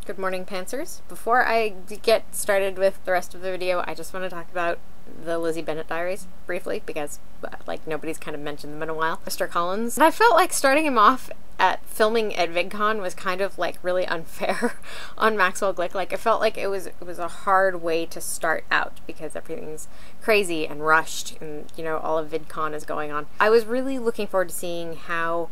Good morning, Pantsers. Before I get started with the rest of the video, I just want to talk about the Lizzie Bennet diaries briefly because, like, nobody's kind of mentioned them in a while. Mr. Collins. And I felt like starting him off at filming at VidCon was kind of, like, really unfair on Maxwell Glick. Like, I felt like it was a hard way to start out because everything's crazy and rushed and, you know, all of VidCon is going on. I was really looking forward to seeing how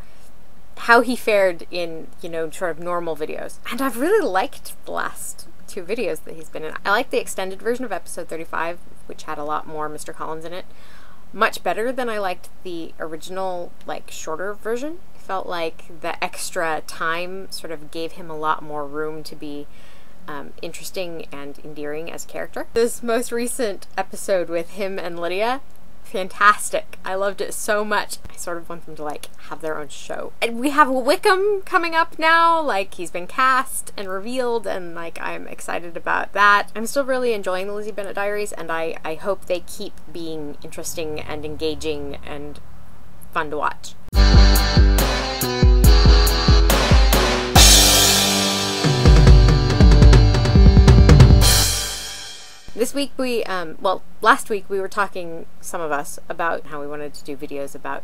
he fared in, you know, sort of normal videos. And I've really liked the last two videos that he's been in. I like the extended version of episode 35, which had a lot more Mr. Collins in it, much better than I liked the original, like, shorter version. I felt like the extra time sort of gave him a lot more room to be interesting and endearing as a character. This most recent episode with him and Lydia, fantastic. I loved it so much. I sort of want them to, like, have their own show. And we have Wickham coming up now. Like, he's been cast and revealed, and, like, I'm excited about that. I'm still really enjoying the Lizzie Bennet diaries, and I hope they keep being interesting and engaging and fun to watch. This week we, last week we were talking, some of us, about how we wanted to do videos about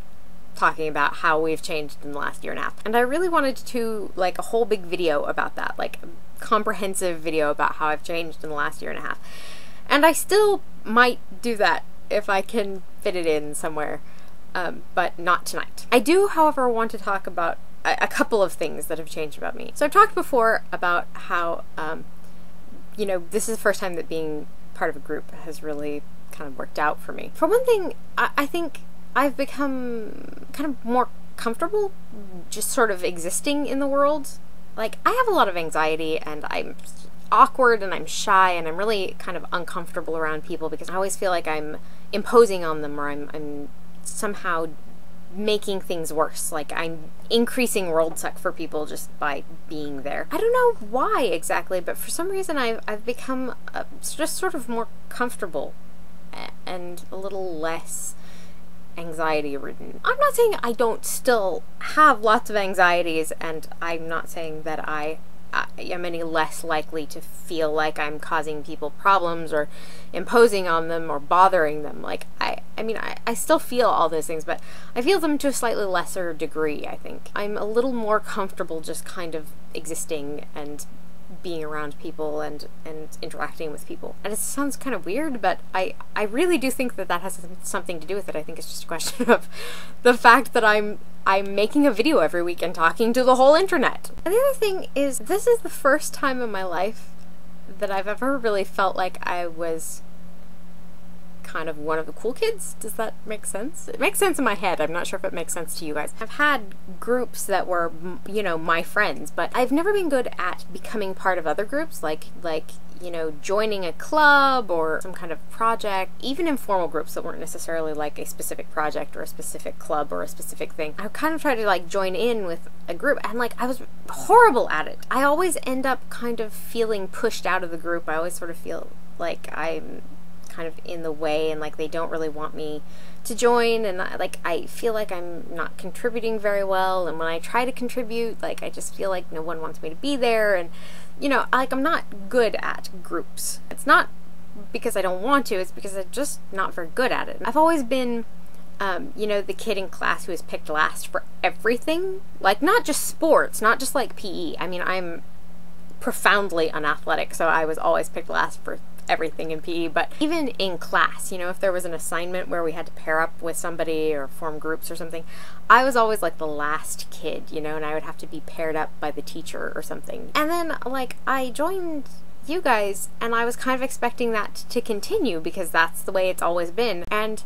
talking about how we've changed in the last year and a half. And I really wanted to do, like, a whole big video about that, like, a comprehensive video about how I've changed in the last year and a half. And I still might do that if I can fit it in somewhere, but not tonight. I do, however, want to talk about a couple of things that have changed about me. So I've talked before about how, you know, this is the first time that being part of a group has really kind of worked out for me. For one thing, I think I've become kind of more comfortable just sort of existing in the world. Like, I have a lot of anxiety and I'm awkward and I'm shy and I'm really kind of uncomfortable around people because I always feel like I'm imposing on them or I'm somehow making things worse. Like, I'm increasing world suck for people just by being there. I don't know why exactly, but for some reason I've become just sort of more comfortable and a little less anxiety ridden. I'm not saying I don't still have lots of anxieties, and I'm not saying that I am any less likely to feel like I'm causing people problems or imposing on them or bothering them. Like, I mean, I still feel all those things, but I feel them to a slightly lesser degree, I think. I'm a little more comfortable just kind of existing and being around people and interacting with people. And it sounds kind of weird, but I really do think that that has something to do with it. I think it's just a question of the fact that I'm making a video every week and talking to the whole internet. And the other thing is, this is the first time in my life that I've ever really felt like I was kind of one of the cool kids. Does that make sense? It makes sense in my head. I'm not sure if it makes sense to you guys. I've had groups that were, you know, my friends, but I've never been good at becoming part of other groups, like, you know, joining a club or some kind of project, even informal groups that weren't necessarily like a specific project or a specific club or a specific thing. I kind of tried to, like, join in with a group, and, like, I was horrible at it. I always end up kind of feeling pushed out of the group. I always sort of feel like I'm kind of in the way and like they don't really want me to join, and I feel like I'm not contributing very well, and when I try to contribute, like, I just feel like no one wants me to be there, and, you know, like, I'm not good at groups. It's not because I don't want to, it's because I'm just not very good at it. I've always been you know, the kid in class who was picked last for everything, like, not just sports, not just like PE. I mean, I'm profoundly unathletic, so I was always picked last for everything in PE, but even in class, you know, if there was an assignment where we had to pair up with somebody or form groups or something, I was always like the last kid, you know, and I would have to be paired up by the teacher or something. And then, like, I joined you guys and I was kind of expecting that to continue because that's the way it's always been, and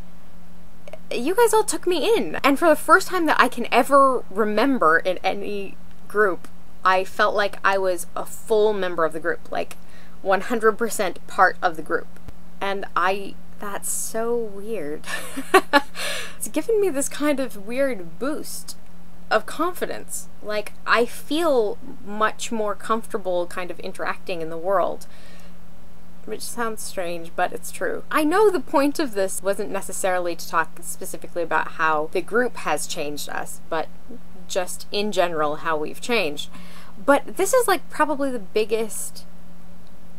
you guys all took me in, and for the first time that I can ever remember in any group, I felt like I was a full member of the group, like 100% part of the group. And that's so weird. It's given me this kind of weird boost of confidence. Like, I feel much more comfortable kind of interacting in the world. Which sounds strange, but it's true. I know the point of this wasn't necessarily to talk specifically about how the group has changed us, but just in general how we've changed. But this is like probably the biggest,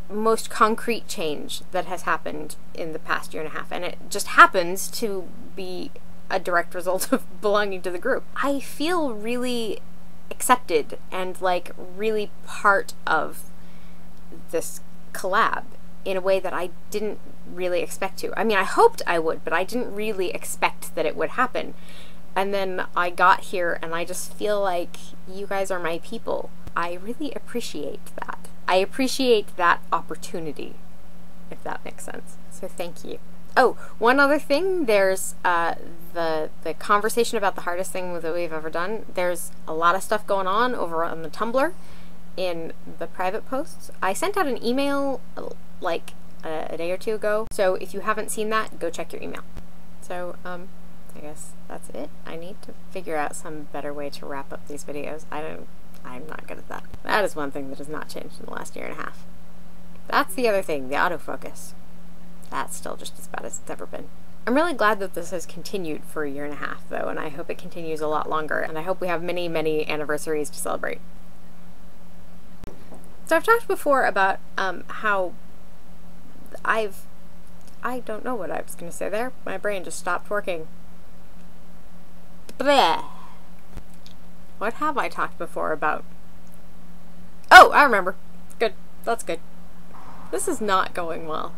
most concrete change that has happened in the past year and a half, and it just happens to be a direct result of belonging to the group. I feel really accepted and like really part of this collab in a way that I didn't really expect to. I mean, I hoped I would, but I didn't really expect that it would happen. And then I got here and I just feel like you guys are my people. I really appreciate that. I appreciate that opportunity, if that makes sense. So thank you. Oh, one other thing, there's the conversation about the hardest thing that we've ever done. There's a lot of stuff going on over on the Tumblr in the private posts. I sent out an email like a day or two ago, so if you haven't seen that, go check your email. So, I guess that's it. I need to figure out some better way to wrap up these videos. I'm not good at that. That is one thing that has not changed in the last year and a half. That's the other thing, the autofocus. That's still just as bad as it's ever been. I'm really glad that this has continued for a year and a half, though, and I hope it continues a lot longer, and I hope we have many, many anniversaries to celebrate. So I've talked before about how I don't know what I was going to say there. My brain just stopped working. Bleh. What have I talked before about? Oh, I remember. Good. That's good. This is not going well.